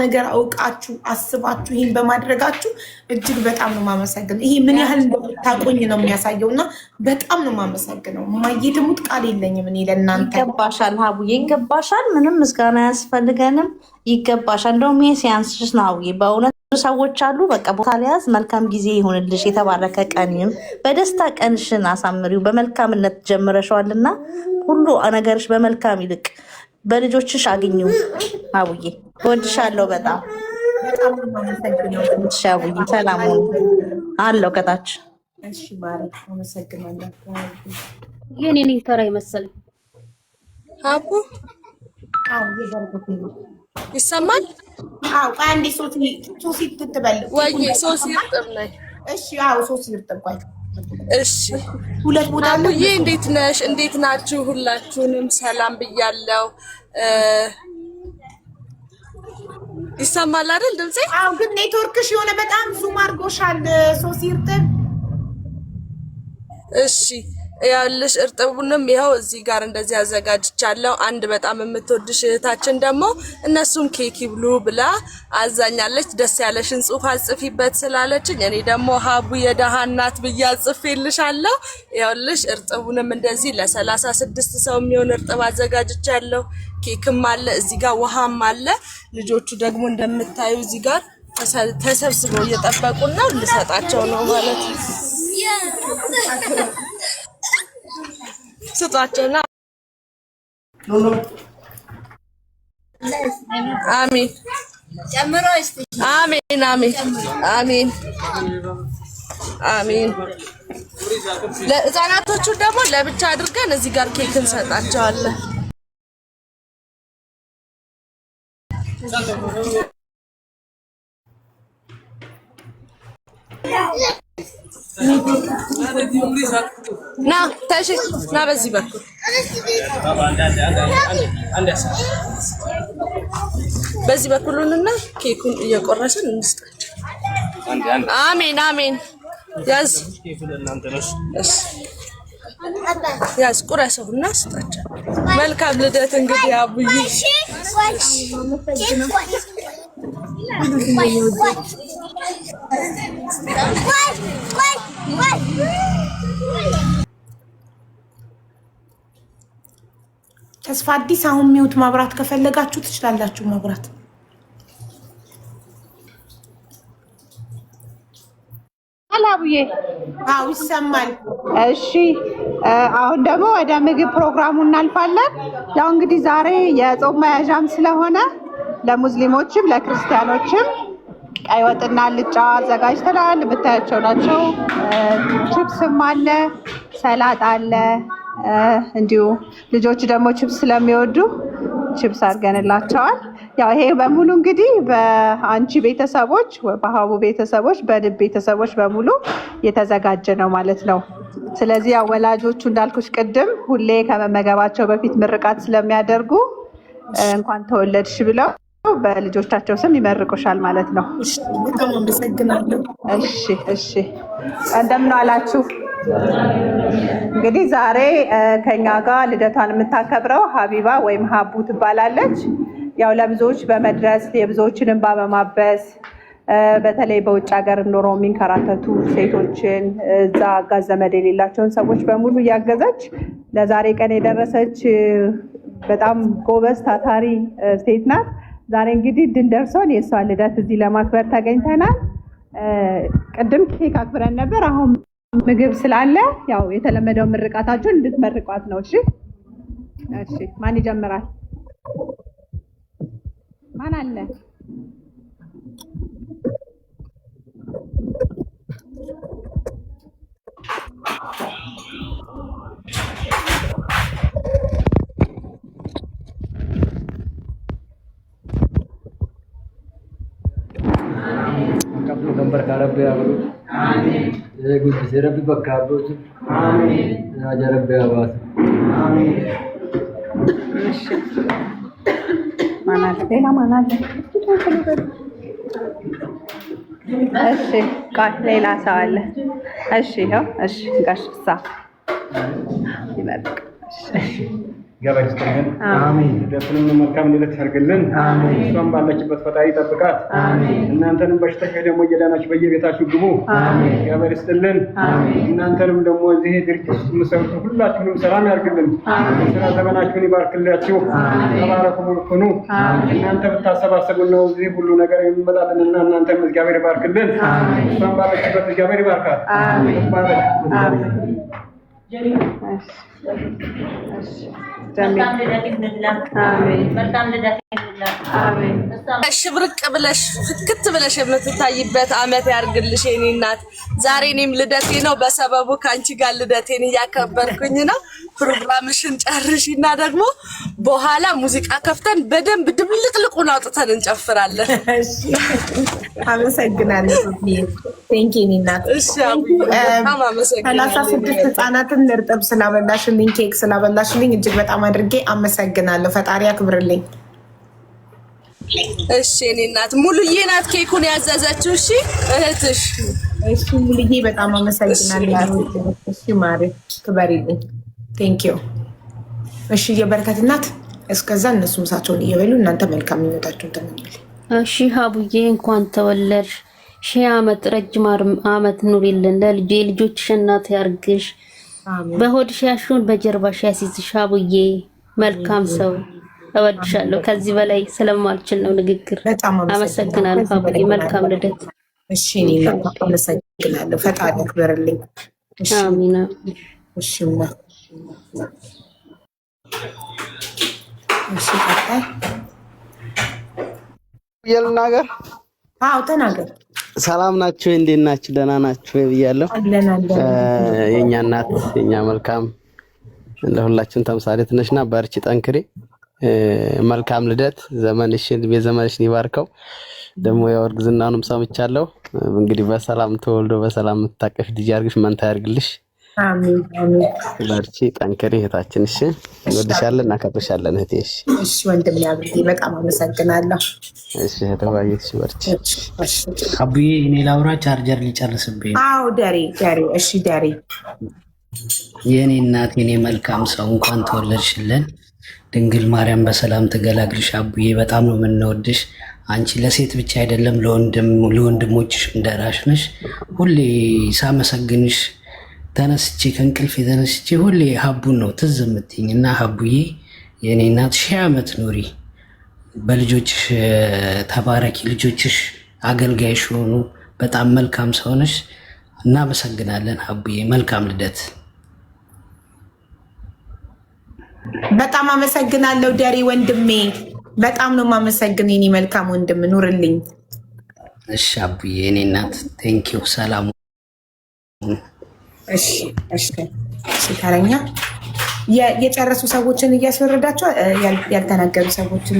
ነገር አውቃችሁ አስባችሁ ይሄን በማድረጋችሁ እጅግ በጣም ነው ማመሰግነው። ይሄ ምን ያህል እንደምታቆኝ ነው የሚያሳየውና በጣም ነው ማመሰግነው። ማየትሙት ቃል የለኝም እኔ ለእናንተ። ይገባሻል ሀቡዬ፣ ይገባሻል። ምንም ምስጋና ያስፈልገንም። ይገባሻል። እንደውም ይሄ ሲያንስሽ ነው ሀቡዬ። በእውነት ሰዎች አሉ በቃ ቦታ ሊያዝ መልካም ጊዜ ይሁንልሽ፣ የተባረከ ቀንም በደስታ ቀንሽን አሳምሪው። በመልካምነት ጀምረሽዋልና ሁሉ ነገርሽ በመልካም ይልቅ በልጆችሽ አግኙ። አቡዬ ወድሻለሁ በጣም በጣም ነው ማመሰግነው። ሻቡዬ ሰላም ሁኑ አለው ከታች። እሺ ማለት አመሰግናለሁ። የኔ ነኝ ተራ ይመስል አቡ አው ይዘርኩት ይሰማል። አው አንዴ ሶሲ ትትበል ወይ ሶሲ ይርጥም ነኝ። እሺ አው ሶሲ ይርጥም ቆይ እሺ ሁለት ቦታ አቡዬ እንዴት ነሽ? እንዴት ናችሁ? ሁላችሁንም ሰላም ብያለሁ። ይሰማል አይደል ድምጼ? አው ግን ኔትወርክሽ የሆነ በጣም ዙም አድርጎሻል ሶሲ ይርጥም። እሺ ያለሽ እርጥቡንም ይኸው እዚህ ጋር እንደዚህ አዘጋጅቻለሁ። አንድ በጣም የምትወድሽ እህታችን ደግሞ እነሱም ኬክ ይብሉ ብላ አዛኛለች። ደስ ያለሽን ጽሑፍ አጽፊበት ስላለችኝ እኔ ደግሞ ሀቡ የደሃ እናት ብዬ አጽፌልሻለሁ። ይኸውልሽ እርጥቡንም እንደዚህ ለ36 ሰው የሚሆን እርጥብ አዘጋጅቻለሁ። ኬክም አለ እዚህ ጋር ውሃም አለ። ልጆቹ ደግሞ እንደምታዩ እዚህ ጋር ተሰብስበው እየጠበቁን ነው። ልሰጣቸው ነው ማለት ነው። ስጧቸውና አሜን አሜን አሜን አሜን አሜን። ለህፃናቶቹ ደግሞ ለብቻ አድርገን እዚህ ጋር ኬክ እንሰጣቸዋለን። ና ታሺ ና በዚህ በኩል በዚህ በኩልና ኬኩን እየቆረስን እንስጣቸው። አሜን አሜን። ያዝ ያዝ ቁረሰውና ስጣቸው። መልካም ልደት እንግዲህ አቡዬ። ተስፋ አዲስ አሁን ሚውት ማብራት ከፈለጋችሁ ትችላላችሁ ማብራት። አላቡዬ አው ይሰማል። እሺ አሁን ደግሞ ወደ ምግብ ፕሮግራሙ እናልፋለን። ያው እንግዲህ ዛሬ የጾም መያዣም ስለሆነ ለሙስሊሞችም ለክርስቲያኖችም ቀይ ወጥና አልጫ አዘጋጅተናል። የምታያቸው ናቸው። ቺፕስም አለ፣ ሰላጣ አለ። እንዲሁ ልጆች ደግሞ ቺፕስ ስለሚወዱ ቺፕስ አድርገንላቸዋል። ያው ይሄ በሙሉ እንግዲህ በአንቺ ቤተሰቦች፣ በሀቡ ቤተሰቦች፣ በድብ ቤተሰቦች በሙሉ የተዘጋጀ ነው ማለት ነው። ስለዚህ ያው ወላጆቹ እንዳልኩሽ ቅድም ሁሌ ከመመገባቸው በፊት ምርቃት ስለሚያደርጉ እንኳን ተወለድሽ ብለው በልጆቻቸው ስም ይመርቁሻል ማለት ነው። በጣም አመሰግናለሁ። እሺ እሺ፣ እንደምን አላችሁ? እንግዲህ ዛሬ ከኛ ጋር ልደቷን የምታከብረው ሀቢባ ወይም ሀቡ ትባላለች። ያው ለብዙዎች በመድረስ የብዙዎችን እንባ በማበስ በተለይ በውጭ ሀገር ኖረው የሚንከራተቱ ሴቶችን እዛ አጋዥ ዘመድ የሌላቸውን ሰዎች በሙሉ እያገዘች ለዛሬ ቀን የደረሰች በጣም ጎበዝ ታታሪ ሴት ናት። ዛሬ እንግዲህ ድል ደርሶን የእሷን ልደት እዚህ ለማክበር ተገኝተናል። ቅድም ኬክ አክብረን ነበር። አሁን ምግብ ስላለ ያው የተለመደው ምርቃታችሁን እንድትመርቋት ነው። እሺ እሺ። ማን ይጀምራል? ማን አለ? Gambar Rabbi Abru, Good Rabbi Bakabru, Raja Rabbi Abbas. Mana ሌላ ማን አለ? እሺ ሌላ ሰው አለ? እሺ ይኸው። እሺ ጋሽ ሳ ይመርቅ። እሺ ገበሬ ይስጥልን። አሜን። ልደቱንም መልካም ልደት ያርግልን። አሜን። እሷም ባለችበት ፈጣሪ ይጠብቃት። አሜን። እናንተንም በሽተኛ ደግሞ እየዳናችሁ በየቤታችሁ ግቡ። አሜን። ገበሬ ይስጥልን። አሜን። እናንተንም ደግሞ እዚህ ድርጅት ውስጥ የምትሰሩት ሁላችሁንም ሰላም ያርግልን። አሜን። ስራ ዘመናችሁን ይባርክላችሁ። ተባረኩ ሁኑ። እናንተ ብታሰባሰቡ ነው እዚህ ሁሉ ነገር የሚመጣልንና እናንተም እግዚአብሔር ይባርክልን። አሜን። እሷም ባለችበት እግዚአብሔር ይባርካት። አሜን። አሜን። ሽብርቅ ብለሽ ፍክት ብለሽ የምትታይበት አመት ያርግልሽ የኔ እናት። ዛሬ እኔም ልደቴ ነው። በሰበቡ ከአንቺ ጋር ልደቴን እያከበርኩኝ ነው። ፕሮግራምሽን ጨርሽና ደግሞ በኋላ ሙዚቃ ከፍተን በደንብ ድብልቅልቁን አውጥተን እንጨፍራለን። አመሰግናለሁ። ቴንኪ የኔ እናት። እሺ በጣም አመሰግናለሁ። 36 ህጻናትን እርጥብ ስላበላሽልኝ፣ ኬክ ስላበላሽልኝ እጅግ በጣም አድርጌ አመሰግናለሁ። ፈጣሪ አክብርልኝ። እሺ የኔ እናት ሙሉዬ ናት ኬኩን ያዘዘችው። እሺ እህትሽ። እሺ ሙሉዬ በጣም አመሰግናለሁ። እሺ ማሪ ክበሪልኝ። ቴንክ ዩ። እሺ የበረከት እናት። እስከዛ እነሱ ምሳቸውን እየበሉ እናንተ መልካም ምኞታችሁን ተመኙልኝ። እሺ ሀቡዬ እንኳን ተወለድሽ። ሺህ ዓመት ረጅም ዓመት ኑሪልን። ለልጄ ልጆችሽ እናት ያርግሽ። በሆድሽ ያሽውን በጀርባሽ ያሲዝሽ። ሀቡዬ መልካም ሰው። እወድሻለሁ። ከዚህ በላይ ስለማልችል ነው ንግግር። አመሰግናለሁ ሀቡዬ። መልካም ልደት። እሺ እኔ አመሰግናለሁ። ፈጣሪ ያክብርልኝ። አሚና። እሺ እሺ ቀጣይ የልናገር። አዎ ተናገር። ሰላም ናችሁ? እንዴት ናችሁ? ደህና ናችሁ ብያለሁ። የኛ እናት የኛ መልካም ለሁላችን ተምሳሌት ነሽና በርቺ፣ ጠንክሪ። መልካም ልደት። ዘመንሽን በዘመንሽን ይባርከው። ደግሞ የወርግዝናውንም ሰምቻለሁ። እንግዲህ በሰላም ተወልዶ በሰላም ተጣቀፍ ልጅ ያርግሽ፣ መንታ ያርግልሽ። አሜን አሜን። በርቺ፣ ጠንክሪ እህታችን። እሺ እንወድሻለን፣ እናከብርሻለን እህቴ። እሺ ወንድም ያብሪ፣ በጣም አመሰግናለሁ። እሺ ተባየሽ፣ በርቺ። አቡዬ እኔ ላውራ፣ ቻርጀር ሊጨርስብኝ። አዎ ደሪ። እሺ ደሪ። የኔ እናት የኔ መልካም ሰው እንኳን ተወለድሽልን። ድንግል ማርያም በሰላም ትገላግልሽ። አቡዬ በጣም ነው የምንወድሽ። አንቺ ለሴት ብቻ አይደለም ለወንድሞችሽ እንደራሽ ነሽ። ሁሌ ሳመሰግንሽ ተነስቼ ከእንቅልፍ የተነስቼ ሁሌ ሀቡን ነው ትዝ የምትይኝ እና ሀቡዬ የኔ እናት 1000 ዓመት ኑሪ። በልጆችሽ ተባረኪ። ልጆችሽ አገልጋይሽ ሆኑ። በጣም መልካም ሰው ነሽ። እናመሰግናለን ሀቡዬ። መልካም ልደት። በጣም አመሰግናለሁ ደሪ ወንድሜ። በጣም ነው የማመሰግን የኔ መልካም ወንድም፣ ኑርልኝ። እሺ አቡዬ የኔ እናት ቴንኪው። ሰላም። እሺ ተረኛ የጨረሱ ሰዎችን እያስወረዳቸው ያልተናገሩ ሰዎችን